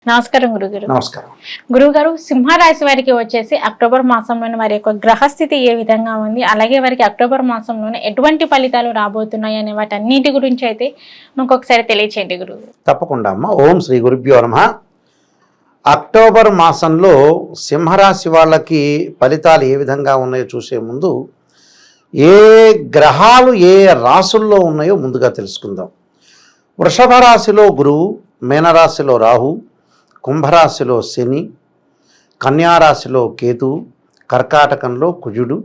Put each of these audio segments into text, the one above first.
నమస్కారం గురుగారు. నమస్కారం. గురుగారు, సింహరాశి వారికి వచ్చేసి అక్టోబర్ మాసంలోని వారి యొక్క గ్రహస్థితి ఏ విధంగా ఉంది, అలాగే వారికి అక్టోబర్ మాసంలోనే ఎటువంటి ఫలితాలు రాబోతున్నాయి అనే వాటన్నిటి గురించి అయితే మనకు ఒకసారి తెలియచేయండి గురువు. తప్పకుండా అమ్మ. ఓం శ్రీ గురుభ్యో నమః. అక్టోబర్ మాసంలో సింహరాశి వాళ్ళకి ఫలితాలు ఏ విధంగా ఉన్నాయో చూసే ముందు ఏ గ్రహాలు ఏ రాశుల్లో ఉన్నాయో ముందుగా తెలుసుకుందాం. వృషభ రాశిలో గురువు, మీనరాశిలో రాహు, కుంభరాశిలో శని, కన్యారాశిలో కేతు, కర్కాటకంలో కుజుడు.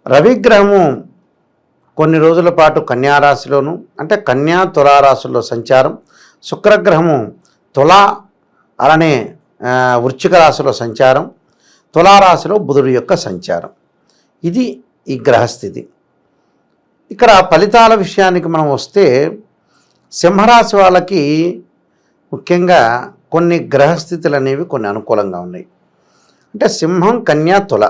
రవిగ్రహము కొన్ని రోజుల పాటు కన్యారాశిలోను అంటే కన్యా తులారాశుల్లో సంచారం, శుక్రగ్రహము తులా అలానే వృశ్చిక రాశిలో సంచారం, తులారాశిలో బుధుడు యొక్క సంచారం. ఇది ఈ గ్రహస్థితి. ఇక్కడ ఫలితాల విషయానికి మనం వస్తే సింహరాశి వాళ్ళకి ముఖ్యంగా కొన్ని గ్రహస్థితులు అనేవి కొన్ని అనుకూలంగా ఉన్నాయి. అంటే సింహం, కన్యా, తుల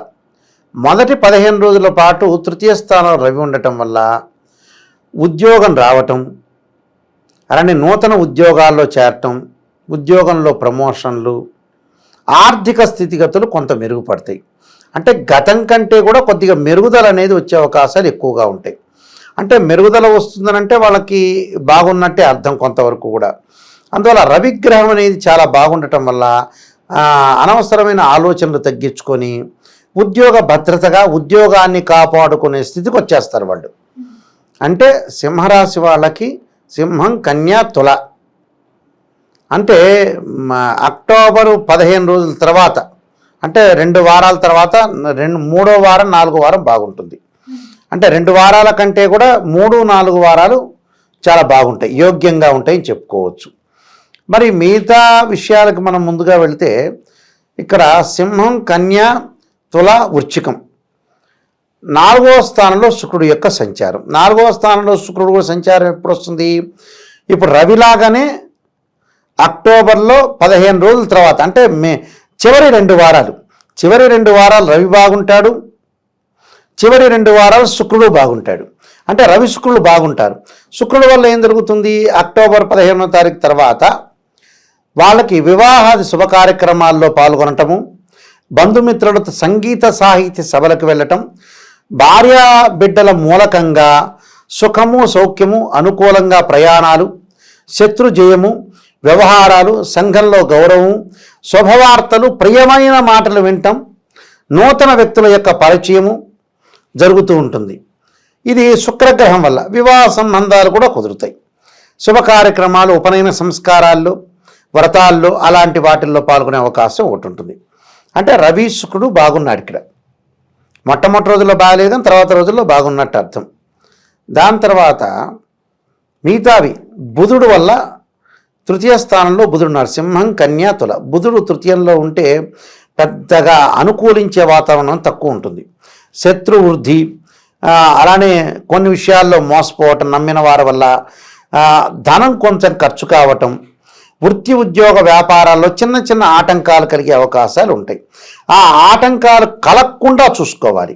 మొదటి 15 రోజుల పాటు తృతీయ స్థానంలో రవి ఉండటం వల్ల ఉద్యోగం రావటం, అలానే నూతన ఉద్యోగాల్లో చేరటం, ఉద్యోగంలో ప్రమోషన్లు, ఆర్థిక స్థితిగతులు కొంత మెరుగుపడతాయి. అంటే గతం కంటే కూడా కొద్దిగా మెరుగుదల అనేది వచ్చే అవకాశాలు ఎక్కువగా ఉంటాయి. అంటే మెరుగుదల వస్తుందనంటే వాళ్ళకి బాగున్నట్టే అర్థం కొంతవరకు కూడా. అందువల్ల రవిగ్రహం అనేది చాలా బాగుండటం వల్ల అనవసరమైన ఆలోచనలు తగ్గించుకొని ఉద్యోగ భద్రతగా ఉద్యోగాన్ని కాపాడుకునే స్థితికి వచ్చేస్తారు వాళ్ళు. అంటే సింహరాశి వాళ్ళకి సింహం, కన్యా, తుల అంటే అక్టోబరు 15 రోజుల తర్వాత అంటే 2 వారాల తర్వాత 3వ వారం 4వ వారం బాగుంటుంది. అంటే 2 వారాల కంటే కూడా 3-4 వారాలు చాలా బాగుంటాయి, యోగ్యంగా ఉంటాయని చెప్పుకోవచ్చు. మరి మిగతా విషయాలకు మనం ముందుగా వెళితే ఇక్కడ సింహం, కన్యా, తుల, వృశ్చికం 4వ స్థానంలో శుక్రుడు యొక్క సంచారం. 4వ స్థానంలో శుక్రుడు సంచారం ఎప్పుడు వస్తుంది? ఇప్పుడు రవిలాగానే అక్టోబర్లో 15 రోజుల తర్వాత అంటే చివరి 2 వారాలు రవి బాగుంటాడు, చివరి 2 వారాలు శుక్రుడు బాగుంటాడు. అంటే రవి శుక్రుడు బాగుంటారు. శుక్రుడు వల్ల ఏం జరుగుతుంది? అక్టోబర్ 15వ తారీఖు తర్వాత వాళ్ళకి వివాహాది శుభ కార్యక్రమాల్లో పాల్గొనటము, బంధుమిత్రులతో సంగీత సాహిత్య సభలకు వెళ్ళటం, భార్యా బిడ్డల మూలకంగా సుఖము సౌఖ్యము, అనుకూలంగా ప్రయాణాలు, శత్రు జయము, వ్యవహారాలు, సంఘంలో గౌరవం, శుభవార్తలు, ప్రియమైన మాటలు వినటం, నూతన వ్యక్తుల యొక్క పరిచయము జరుగుతూ ఉంటుంది. ఇది శుక్రగ్రహం వల్ల వివాహ సంబంధాలు కూడా కుదురుతాయి. శుభ కార్యక్రమాలు, ఉపనయన సంస్కారాల్లో, వ్రతాల్లో అలాంటి వాటిల్లో పాల్గొనే అవకాశం ఒకటి ఉంటుంది. అంటే రవి శుక్రుడు బాగున్నాడు ఇక్కడ. మొట్టమొదటి రోజుల్లో బాగలేదు కానీ తర్వాత రోజుల్లో బాగున్నట్టు అర్థం. దాని తర్వాత మిగతావి బుధుడు వల్ల తృతీయ స్థానంలో బుధుడు ఉన్నారు. సింహం, కన్యా, తుల. బుధుడు తృతీయంలో ఉంటే పెద్దగా అనుకూలించే వాతావరణం తక్కువ ఉంటుంది. శత్రు వృద్ధి, అలానే కొన్ని విషయాల్లో మోసపోవటం, నమ్మిన వారి వల్ల ధనం కొంచెం ఖర్చు కావటం, వృత్తి ఉద్యోగ వ్యాపారాల్లో చిన్న చిన్న ఆటంకాలు కలిగే అవకాశాలు ఉంటాయి. ఆ ఆటంకాలు కలగకుండా చూసుకోవాలి.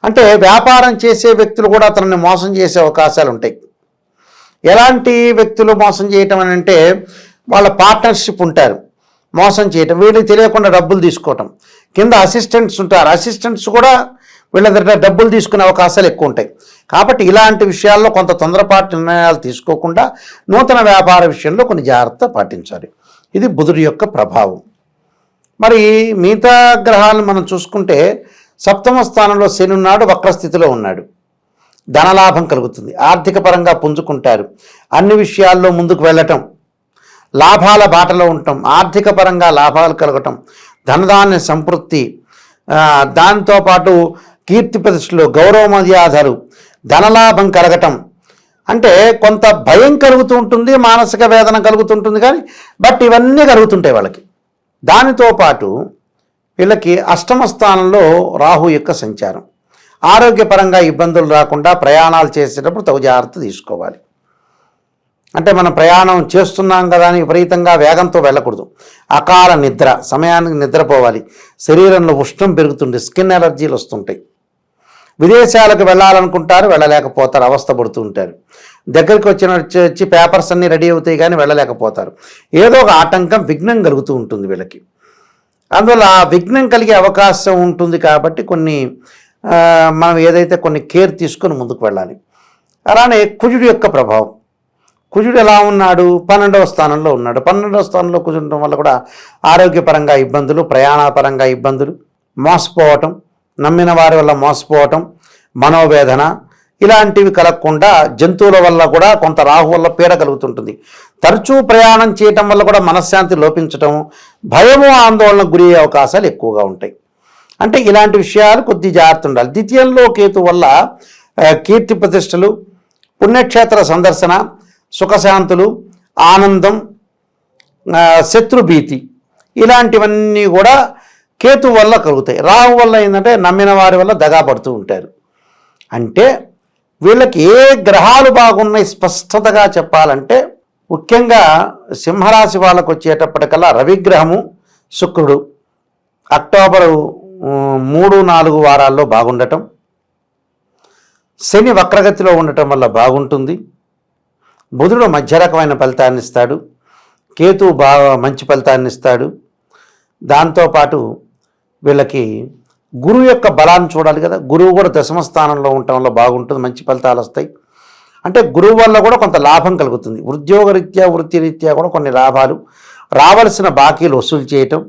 అంటే వ్యాపారం చేసే వ్యక్తులు కూడా అతన్ని మోసం చేసే అవకాశాలు ఉంటాయి. ఎలాంటి వ్యక్తులు మోసం చేయటం అని అంటే వాళ్ళ పార్ట్నర్షిప్ ఉంటారు, మోసం చేయటం, వీళ్ళకి తెలియకుండా డబ్బులు తీసుకోవటం. కింద అసిస్టెంట్స్ ఉంటారు, అసిస్టెంట్స్ కూడా వీళ్ళ దగ్గర డబ్బులు తీసుకునే అవకాశాలు ఎక్కువ ఉంటాయి. కాబట్టి ఇలాంటి విషయాల్లో కొంత తొందరపాటు నిర్ణయాలు తీసుకోకుండా నూతన వ్యాపార విషయంలో కొన్ని జాగ్రత్త పాటించాలి. ఇది బుధుడి యొక్క ప్రభావం. మరి మిగతా గ్రహాలను మనం చూసుకుంటే 7వ స్థానంలో శని ఉన్నాడు, వక్రస్థితిలో ఉన్నాడు. ధనలాభం కలుగుతుంది, ఆర్థిక పరంగా పుంజుకుంటారు, అన్ని విషయాల్లో ముందుకు వెళ్ళటం, లాభాల బాటలో ఉండటం, ఆర్థిక పరంగా లాభాలు కలగటం, ధనధాన్య సంతృప్తి, దాంతోపాటు కీర్తి ప్రతిష్టలు, గౌరవ మర్యాదలు, ధనలాభం కలగటం. అంటే కొంత భయం కలుగుతూ ఉంటుంది, మానసిక వేదన కలుగుతుంటుంది, కానీ బట్ ఇవన్నీ కలుగుతుంటాయి వాళ్ళకి. దానితో పాటు వీళ్ళకి 8వ స్థానంలో రాహు యొక్క సంచారం. ఆరోగ్యపరంగా ఇబ్బందులు రాకుండా ప్రయాణాలు చేసేటప్పుడు తగు జాగ్రత్త తీసుకోవాలి. అంటే మనం ప్రయాణం చేస్తున్నాం కదా అని విపరీతంగా వేగంతో వెళ్ళకూడదు. అకాల నిద్ర, సమయానికి నిద్రపోవాలి. శరీరంలో ఉష్ణం పెరుగుతుంది, స్కిన్ ఎలర్జీలు వస్తుంటాయి. విదేశాలకు వెళ్ళాలనుకుంటారు, వెళ్ళలేకపోతారు, అవస్థ పడుతూ ఉంటారు. దగ్గరికి వచ్చి పేపర్స్ అన్నీ రెడీ అవుతాయి కానీ వెళ్ళలేకపోతారు. ఏదో ఒక ఆటంకం, విఘ్నం కలుగుతూ ఉంటుంది వీళ్ళకి. అందువల్ల ఆ విఘ్నం కలిగే అవకాశం ఉంటుంది కాబట్టి మనం ఏదైతే కొన్ని కేర్ తీసుకొని ముందుకు వెళ్ళాలి. అలానే కుజుడు యొక్క ప్రభావం. కుజుడు ఎలా ఉన్నాడు? 12వ స్థానంలో ఉన్నాడు. 12వ స్థానంలో కుజుండటం వల్ల కూడా ఆరోగ్యపరంగా ఇబ్బందులు, ప్రయాణపరంగా ఇబ్బందులు, మోసపోవటం, నమ్మిన వారి వల్ల మోసపోవటం, మనోవేదన ఇలాంటివి కలగకుండా జంతువుల వల్ల కూడా కొంత రాహు వల్ల పీడ కలుగుతుంటుంది. తరచూ ప్రయాణం చేయటం వల్ల కూడా మనశ్శాంతి లోపించటం, భయము, ఆందోళనకు గురి అయ్యే అవకాశాలు ఎక్కువగా ఉంటాయి. అంటే ఇలాంటి విషయాలు కొద్ది జాగ్రత్త ఉండాలి. ద్వితీయంలో కేతు వల్ల కీర్తి ప్రతిష్టలు, పుణ్యక్షేత్ర సందర్శన, సుఖశాంతులు, ఆనందం, శత్రుభీతి ఇలాంటివన్నీ కూడా కేతు వల్ల కలుగుతాయి. రాహు వల్ల ఏంటంటే నమ్మిన వారి వల్ల దగా పడుతూ ఉంటారు. అంటే వీళ్ళకి ఏ గ్రహాలు బాగున్నాయి స్పష్టతగా చెప్పాలంటే ముఖ్యంగా సింహరాశి వాళ్ళకు వచ్చేటప్పటికల్లా రవిగ్రహము, శుక్రుడు అక్టోబరు 3-4 వారాల్లో బాగుండటం, శని వక్రగతిలో ఉండటం వల్ల బాగుంటుంది, బుధుడు మధ్య రకమైన ఫలితాన్ని ఇస్తాడు, కేతు బాగా మంచి ఫలితాన్ని ఇస్తాడు. దాంతోపాటు వీళ్ళకి గురువు యొక్క బలాన్ని చూడాలి కదా. గురువు కూడా దశమ స్థానంలో ఉండటం వల్ల బాగుంటుంది, మంచి ఫలితాలు వస్తాయి. అంటే గురువు వల్ల కూడా కొంత లాభం కలుగుతుంది. ఉద్యోగరీత్యా, వృత్తిరీత్యా కూడా కొన్ని లాభాలు, రావాల్సిన బాకీలు వసూలు చేయటం,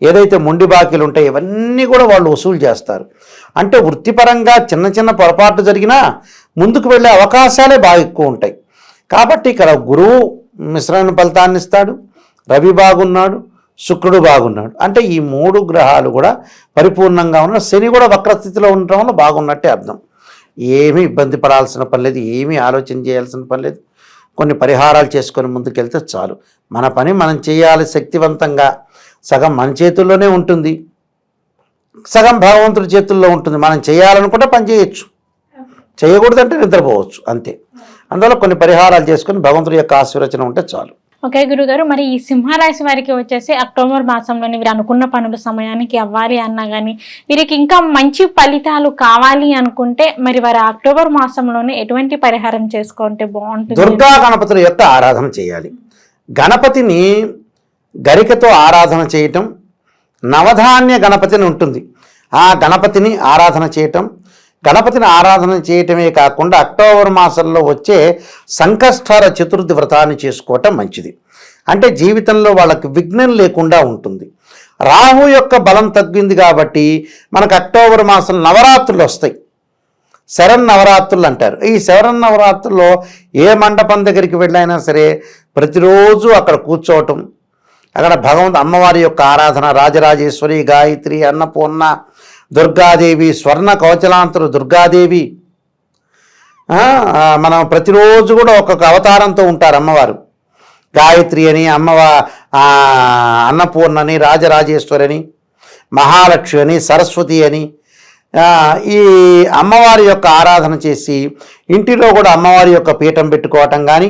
ఏదైతే మొండి బాకీలు ఉంటాయో ఇవన్నీ కూడా వాళ్ళు వసూలు చేస్తారు. అంటే వృత్తిపరంగా చిన్న చిన్న పొరపాట్లు జరిగినా ముందుకు వెళ్ళే అవకాశాలే బాగా ఎక్కువ ఉంటాయి. కాబట్టి ఇక్కడ గురువు మిశ్రమ ఫలితాన్ని ఇస్తాడు, రవి బాగున్నాడు, శుక్రుడు బాగున్నాడు. అంటే ఈ 3 గ్రహాలు కూడా పరిపూర్ణంగా ఉన్న, శని కూడా వక్రస్థితిలో ఉండటం వల్ల బాగున్నట్టే అర్థం. ఏమీ ఇబ్బంది పడాల్సిన పని లేదు, ఏమీ ఆలోచన చేయాల్సిన పని లేదు. కొన్ని పరిహారాలు చేసుకొని ముందుకెళ్తే చాలు. మన పని మనం చేయాలి శక్తివంతంగా. సగం మన చేతుల్లోనే ఉంటుంది, సగం భగవంతుడి చేతుల్లో ఉంటుంది. మనం చేయాలనుకుంటే పని చేయొచ్చు, చేయకూడదంటే నిద్రపోవచ్చు, అంతే. అందువల్ల కొన్ని పరిహారాలు చేసుకొని భగవంతుడి యొక్క ఆశీర్వచనం ఉంటే చాలు. ఓకే గురుగారు, మరి ఈ సింహరాశి వారికి వచ్చేసి అక్టోబర్ మాసంలోని వీరు అనుకున్న పనులు సమయానికి అవ్వాలి అన్నా కానీ వీరికి ఇంకా మంచి ఫలితాలు కావాలి అనుకుంటే మరి వారు అక్టోబర్ మాసంలోనే ఎటువంటి పరిహారం చేసుకుంటే బాగుంటుంది? దుర్గా గణపతుల యొక్క ఆరాధన చేయాలి. గణపతిని గరికతో ఆరాధన చేయటం, నవధాన్య గణపతిని ఉంటుంది, ఆ గణపతిని ఆరాధన చేయటం. గణపతిని ఆరాధన చేయటమే కాకుండా అక్టోబర్ మాసంలో వచ్చే సంకష్టహర చతుర్థి వ్రతాన్ని చేసుకోవటం మంచిది. అంటే జీవితంలో వాళ్ళకి విఘ్నం లేకుండా ఉంటుంది. రాహు యొక్క బలం తగ్గింది కాబట్టి మనకు అక్టోబర్ మాసం నవరాత్రులు వస్తాయి, శరన్నవరాత్రులు అంటారు. ఈ శరన్నవరాత్రుల్లో ఏ మండపం దగ్గరికి వెళ్ళైనా సరే ప్రతిరోజు అక్కడ కూర్చోవటం, అక్కడ అమ్మవారి యొక్క ఆరాధన, రాజరాజేశ్వరి, గాయత్రి, అన్నపూర్ణ, దుర్గాదేవి, స్వర్ణ కవచలాంతరు దుర్గాదేవి, మనం ప్రతిరోజు కూడా ఒక్కొక్క అవతారంతో ఉంటారు అమ్మవారు. గాయత్రి అని, అన్నపూర్ణని, రాజరాజేశ్వరి అని, మహాలక్ష్మి అని, సరస్వతి అని ఈ అమ్మవారి యొక్క ఆరాధన చేసి ఇంటిలో కూడా అమ్మవారి యొక్క పీఠం పెట్టుకోవటం కానీ,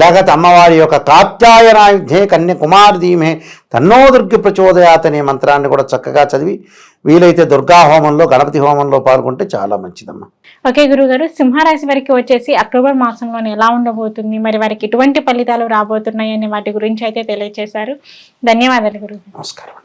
లేకపోతే అమ్మవారి యొక్క కాత్యాయనాయుధే కన్యకుమారి ధీమే తన్నో దుర్గి ప్రచోదయాత్ అనే మంత్రాన్ని కూడా చక్కగా చదివి వీలైతే దుర్గా హోమంలో, గణపతి హోమంలో పాల్గొంటే చాలా మంచిదమ్మా. ఓకే గురుగారు, సింహరాశి వారికి వచ్చేసి అక్టోబర్ మాసంలోనే ఎలా ఉండబోతుంది, మరి వారికి ఎటువంటి ఫలితాలు రాబోతున్నాయి అనే వాటి గురించి అయితే తెలియజేశారు. ధన్యవాదాలు గురుగారు. నమస్కారం.